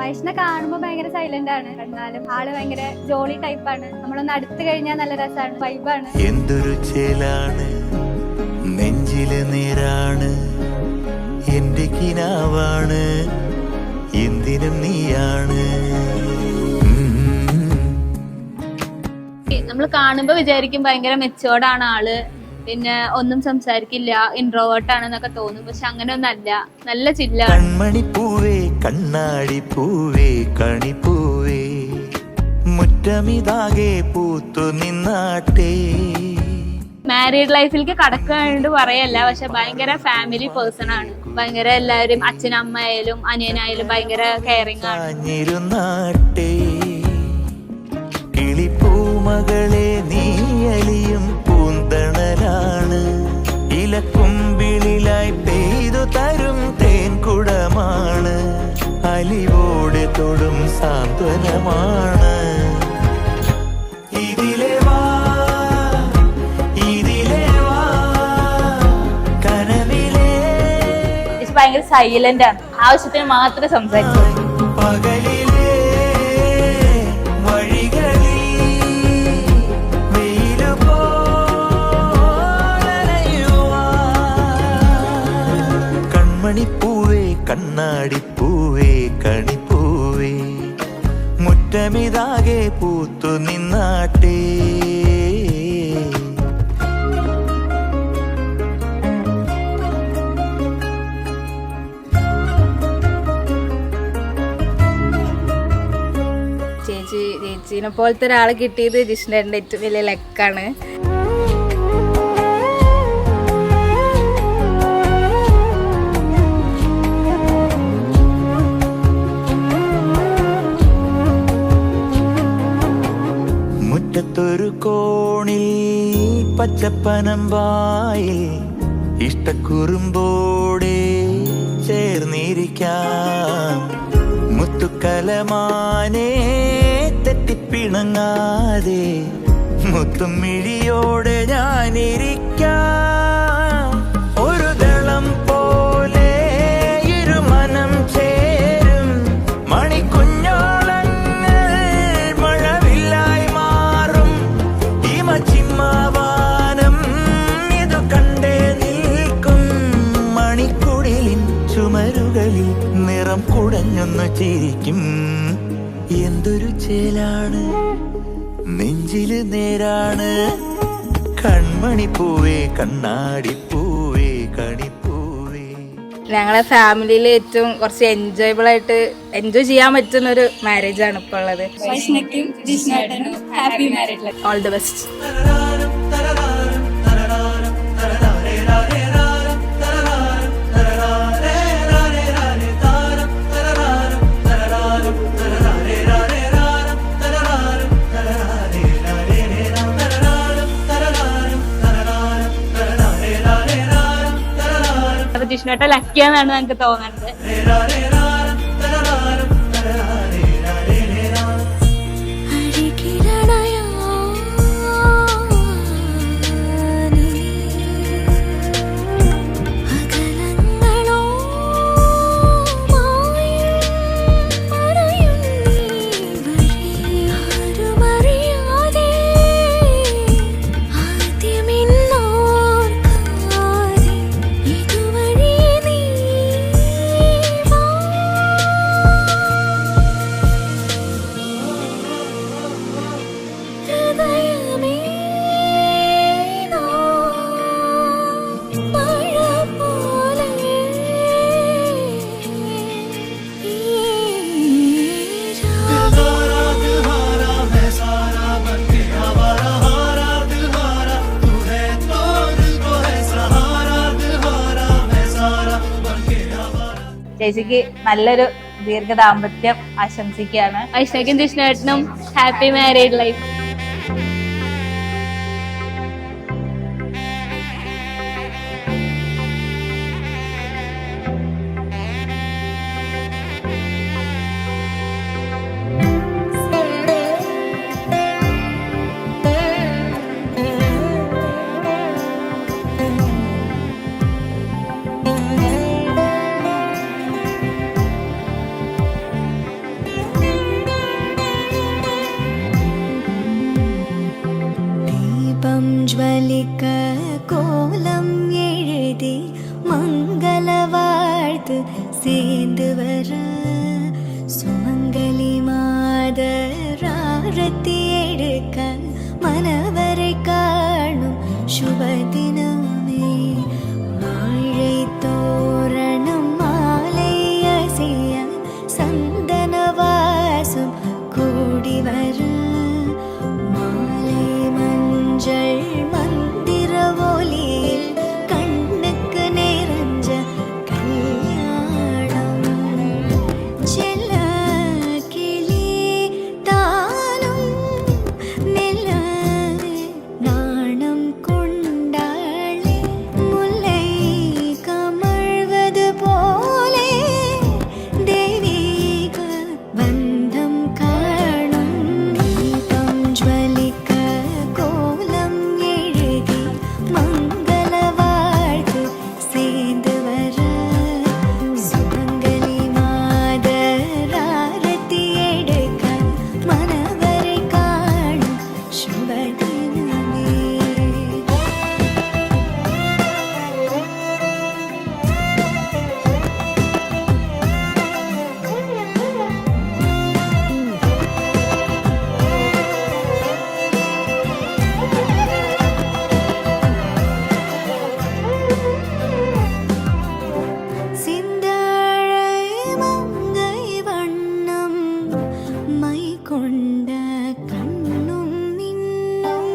വൈഷ്ണ കാണുമ്പോ ഭയങ്കര സൈലന്റ് ആണ്, എന്നാലും ആള് ഭയങ്കര ജോളി ടൈപ്പാണ്. നമ്മളൊന്ന് അടുത്ത് കഴിഞ്ഞാൽ നല്ല രസമാണ്, വൈബാണ്. എന്തൊരു ചേലാണ് നെഞ്ചില് നേരാണ്, എന്റെ കിനാവാണ്, എന്തിനും നീയാണ്. നമ്മൾ കാണുമ്പോ വിചാരിക്കും ഭയങ്കര മെച്ചോർഡാണ് ആള്, പിന്നെ ഒന്നും സംസാരിക്കില്ല, ഇൻട്രോവേർട്ട് ആണെന്നൊക്കെ തോന്നും. പക്ഷെ അങ്ങനെ ഒന്നല്ല, നല്ല ചില്ലാണ്. കൺമണി പൂവേ കണ്ണാടി പൂവേ കണിപ്പൂവേ, മുറ്റമിതാകെ പൂത്തു നിന്നാട്ടേ. മാരീഡ് ലൈഫിലേക്ക് കടക്കാണ്ട് പറയല്ല, പക്ഷെ ഭയങ്കര ഫാമിലി പേഴ്സൺ ആണ്. ഭയങ്കര എല്ലാവരും അച്ഛനമ്മയായാലും അനിയനായാലും ഭയങ്കര കെയറിങ് ആണ്. കിളിപ്പൂമകളെ നീയലിയും പൂന്തണലാണ്, ഇലക്കുമ്പിളിലായി പെയ്തു തരും തേൻകുടമാണ്, അലിവോടെ തൊടും സാന്ത്വനമാണ്. ഇതിലെ വാ ഇതിലെ വാ കനവിലെ. ഭയങ്കര സൈലന്റ് ആണ്, ആവശ്യത്തിന് മാത്രമേ സംസാരിക്കൂ. പകലിലെ കൺമണിപ്പൂവേ കണ്ണാടിപ്പൂവേ കണിപ്പൂവേ, മുറ്റമിതാകെ പൂത്തു നിന്നാട്ടേ. ചേച്ചീനെ പോലത്തെ ഒരാളെ കിട്ടിയത് ജിഷ്ണേട്ടൻ്റെ ഏറ്റവും വലിയ ലക്കാണ്. മുറ്റത്തൊരു കോണിൽ പച്ചപ്പനമ്പായിൽ ഇഷ്ടക്കുറുമ്പോടെ ചേർന്നിരിക്കാം, മുത്തുക്കലമാനെ തെറ്റിപ്പിണങ്ങാതെ മുത്തും മിഴിയോടെ ഞാനിരിക്കാം. ഒരു ദളം പോലെ ഇരുമനം ചേരും മണിക്കുഞ്ഞോളങ്ങൾ മഴവില്ലായി മാറും, ഹിമചിമ്മാവാനം ഇതു കണ്ടേ നിൽക്കും, മണിക്കുടിലിൻ ചുമരുകളിൽ നിറം കുടഞ്ഞൊന്നു ചിരിക്കും. എന്തൊരു ചേലാണ് നെഞ്ചില് നേരാണ്, കൺമണി പൂവേ കണ്ണാടി പൂവേ കണിപ്പൂവേ. ഞങ്ങളെ ഫാമിലിയിൽ ഏറ്റവും കുറച്ച് എൻജോയബിൾ ആയിട്ട് എൻജോയ് ചെയ്യാൻ പറ്റുന്ന ഒരു മാരേജ് ആണ് ഇപ്പോൾ ഉള്ളത്. വൈഷ്ണയ്ക്കും ജിഷ്ണേട്ടനും happy married life. All the best. ജിഷ്ണേട്ട ലക്കിയാന്നാണ് എനിക്ക് തോന്നുന്നത്. ചേച്ചിക്ക് നല്ലൊരു ദീർഘ ദാമ്പത്യം ആശംസിക്കുകയാണ്. വൈഷ്ണയ്ക്കും ജിഷ്ണേട്ടനും ഹാപ്പി മാരീഡ് ലൈഫ്. ആരത്തിയെടുക്ക മനവരെ കാണും ശുഭദിനമേ വാഴை തോരണം മാലയ ചെയ്യാൻ സന്തനവാസം കൂടി വര മാലൈ മഞ്ചൾ മന്ദിരവോലിയിൽ കണ്ണുക്ക് നിറഞ്ഞ കല്യാണം ചെല്ല കിളി താനും നില നാണം കൊണ്ടാളെ മുല്ലൈ കമഴ്വത് പോലെ ദൈവീക ബന്ധം കാണും ദീപം ജ്വലിക്ക കോലം എഴുതി മംഗളവാഴ്ത്ത് சேர்ந்து வர சுமங்கலி மாதராரத்தி எடுக்க மனவரை காணும் சுபதினமே சிந்தாழை மங்கை வண்ணம் மை கொண்ட கண்ணும் மின்னும்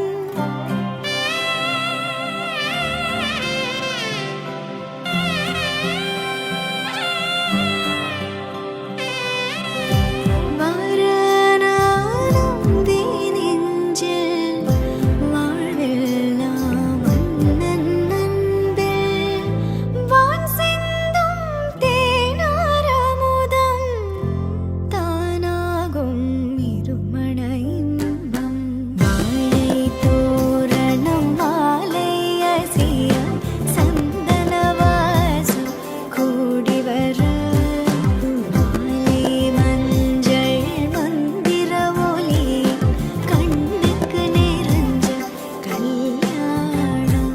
வாரணாலும் தீநெஞ்சில் வாழ்வெல்லாம் மன்னன் அன்பில் வான் சிந்தும் தேனாரமுதம் தானாகும் இருமண இன்பம் வாழை தோரணம் மாலைய செய்ய சந்தனவாசம் கூடி வர மாலை மஞ்சள் மந்திர ஒலி கண்ணுக்கு நிறைஞ்ச கல்யாணம்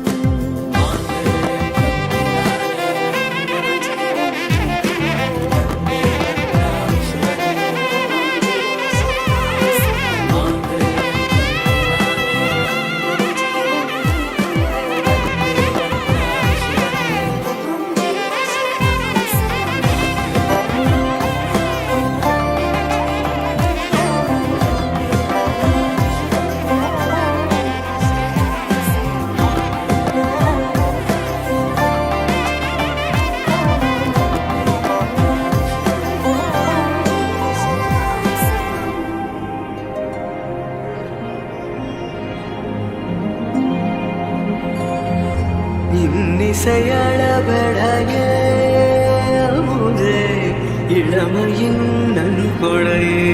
இன்னிசையளபடைய அமுதே இளமையின் நன்கொடையே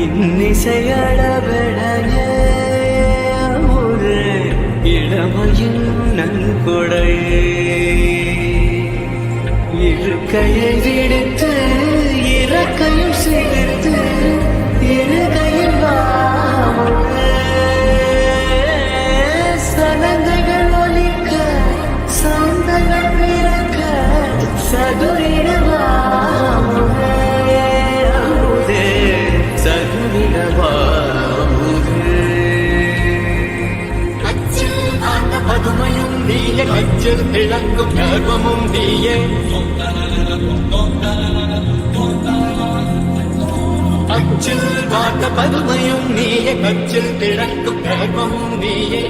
இன்னிசையளபடைய அமுதே இளமையின் நன்கொடையே இருக்கையை விடுத்து இறக்கையும் சேர்த்து இருகையில் வாமுதே சனங்கள் ஒலிக்க சந்தங்கள் பிறக்க சதுரிடவாமுதே அமுதே சதுரிடவாமுதே பதுமையும் நீயே கச்சில் திளங்கும் கர்வமும் நீயே அச்சில் பார்த்த பதுமையும் நீயே கச்சில் திளங்கும் கர்வமும் நீயே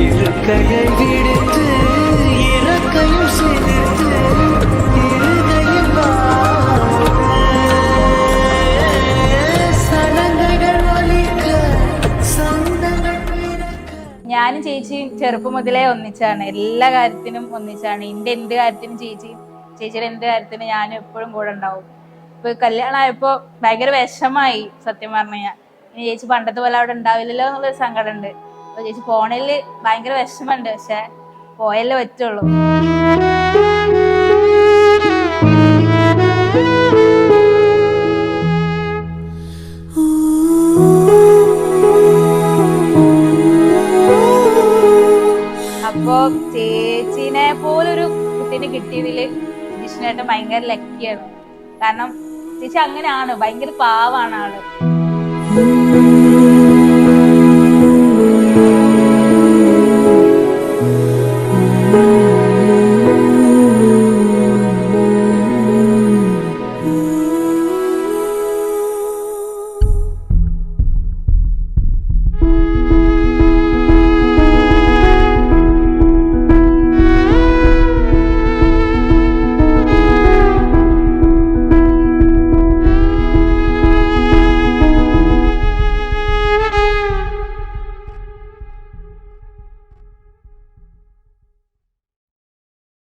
இருக்கையை விடுத்து இறக்கையும் சேர்த்து இருகையில் சனங்கள் ஒலிக்க சந்தங்கள் பிறக்க. ഞാനും ചേച്ചിയും ചെറുപ്പം മുതലേ ഒന്നിച്ചാണ്, എല്ലാ കാര്യത്തിനും ഒന്നിച്ചാണ്. എൻ്റെ എന്ത് കാര്യത്തിനും ചേച്ചിയുടെ എന്ത് കാര്യത്തിനും ഞാനും എപ്പോഴും കൂടെ ഉണ്ടാവും. ഇപ്പൊ കല്യാണം ആയപ്പോ ഭയങ്കര വിഷമായി സത്യം പറഞ്ഞു കഴിഞ്ഞാൽ. ഇനി ചേച്ചി പണ്ടത്തെ പോലെ അവിടെ ഉണ്ടാവില്ലല്ലോ എന്നുള്ളൊരു സങ്കടം ഉണ്ട്. അപ്പൊ ചേച്ചി പോണേല് ഭയങ്കര വിഷമമുണ്ട്, പക്ഷെ പോയല്ലേ പറ്റുള്ളൂ. അപ്പൊ ചേച്ചിനെ പോലൊരു കുട്ടീനെ കിട്ടിയതില് ജിഷ്ണേട്ടൻ ഭയങ്കര ലക്കിയാണ്. കാരണം ചേച്ചി അങ്ങനെയാണ്, ഭയങ്കര പാവാണ് ആള്.